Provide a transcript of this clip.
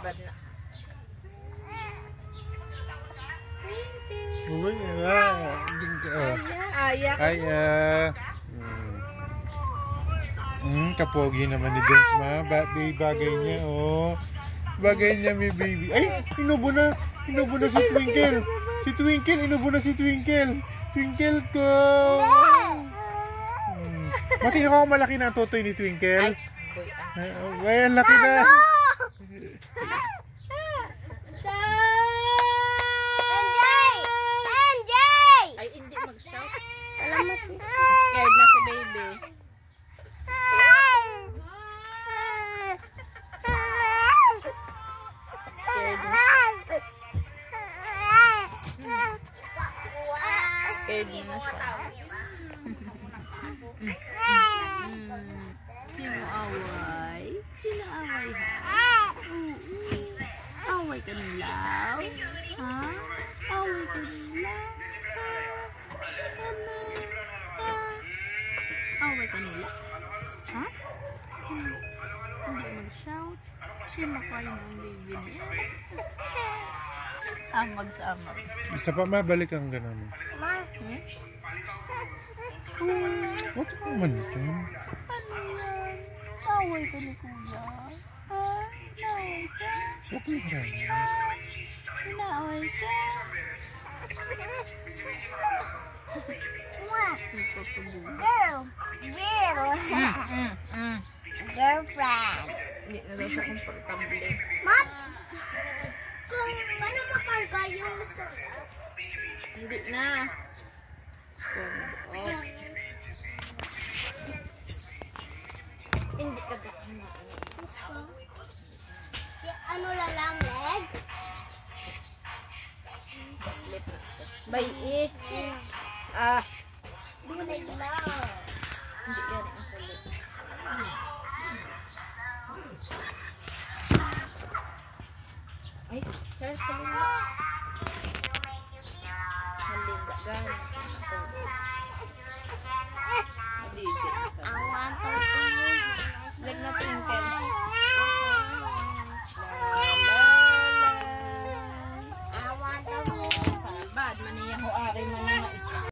Bad na. Uy, Ayak. Kapogi naman ni Densma. Bagay niya, oh. Bagay niya, may baby. Ay, inubo na si Twinkle. Si Twinkle, inubo na si Twinkle. Twinkle ko. Mati na ako malaki na ang totoy ni Twinkle. Ay, ang laki na. Ay, hindi mag-shout. Scared na si baby. Scared na siya. Sino away? Sino away ha? Away ka nila? Ha? Away ka nila? Ano? Ha? Away ka nila? Ha? Hindi mag-shout. Sino kayo ng baby niya? Amag sa amag. Isa pa mabalik ang ganun. What naman ito? Ano yan? Naway ka ni kuya? Ha? Naway ka? Huwag mo ka. Naway ka? Girlfriend. Hindi na daw siya komportable. Mom! Paano makarga yung Hindi na. Hindi ka ba ano lang leg? Bayi. Leg na. Hindi yan ang kulit. Ay, sir, salina. Malinda, gano'n. Maligid. I want to